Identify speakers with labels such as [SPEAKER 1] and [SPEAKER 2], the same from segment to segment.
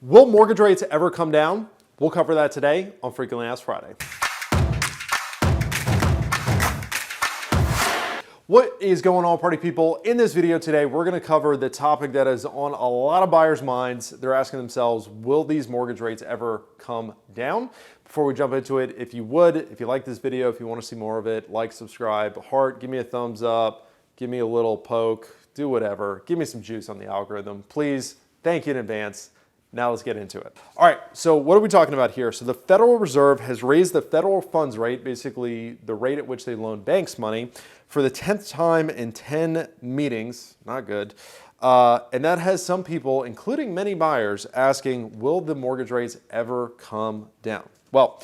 [SPEAKER 1] Will mortgage rates ever come down? We'll cover that today on Frequently Asked Friday. What is going on, party people? In this video today, we're going to cover the topic that is on a lot of buyers' minds. They're asking themselves, will these mortgage rates ever come down? Before we jump into it, if you like this video, if you want to see more of it, like, subscribe, heart, give me a thumbs up, give me a little poke, do whatever. Give me some juice on the algorithm, please. Thank you in advance. Now let's get into it. All right, so what are we talking about here? So the Federal Reserve has raised the federal funds rate, basically the rate at which they loan banks money, for the 10th time in 10 meetings. Not good. And that has some people, including many buyers, asking, will the mortgage rates ever come down? Well,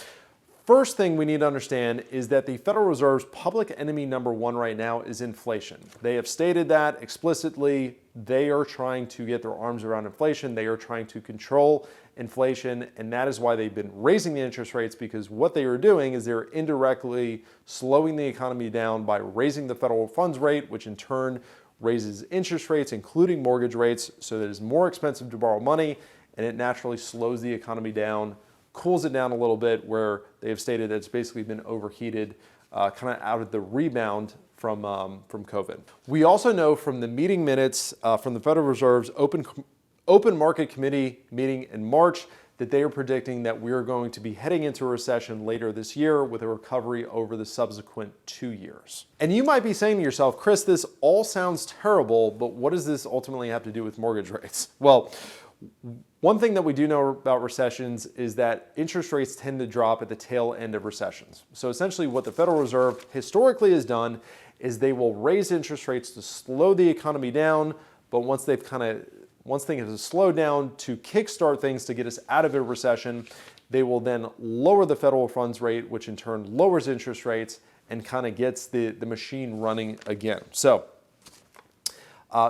[SPEAKER 1] first thing we need to understand is that the Federal Reserve's public enemy number one right now is inflation. They have stated that explicitly. They are trying to get their arms around inflation. They are trying to control inflation, and that is why they've been raising the interest rates, because what they are doing is they're indirectly slowing the economy down by raising the federal funds rate, which in turn raises interest rates, including mortgage rates, so that it's more expensive to borrow money, and it naturally slows the economy down, cools it down a little bit, where they have stated that it's basically been overheated, kind of out of the rebound from COVID. We also know from the meeting minutes from the Federal Reserve's Open Market Committee meeting in March that they are predicting that we're going to be heading into a recession later this year with a recovery over the subsequent 2 years. And you might be saying to yourself, Chris, this all sounds terrible, but what does this ultimately have to do with mortgage rates? Well, one thing that we do know about recessions is that interest rates tend to drop at the tail end of recessions. So essentially what the Federal Reserve historically has done is they will raise interest rates to slow the economy down, but once things have slowed down, to kickstart things to get us out of a recession, they will then lower the federal funds rate, which in turn lowers interest rates and kind of gets the machine running again. So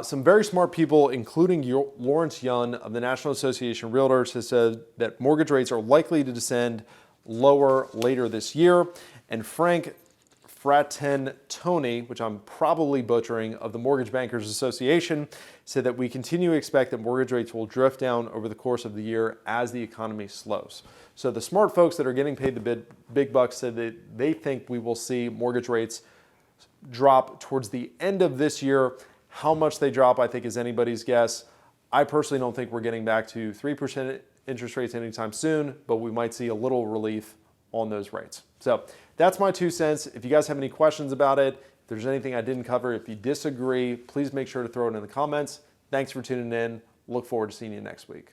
[SPEAKER 1] some very smart people, including Lawrence Yun of the National Association of Realtors, has said that mortgage rates are likely to descend lower later this year. And Frank Fratantoni, which I'm probably butchering, of the Mortgage Bankers Association, said that we continue to expect that mortgage rates will drift down over the course of the year as the economy slows. So the smart folks that are getting paid the big bucks said that they think we will see mortgage rates drop towards the end of this year. How much they drop, I think, is anybody's guess. I personally don't think we're getting back to 3% interest rates anytime soon, but we might see a little relief on those rates. So that's my 2 cents. If you guys have any questions about it, if there's anything I didn't cover, if you disagree, please make sure to throw it in the comments. Thanks for tuning in. Look forward to seeing you next week.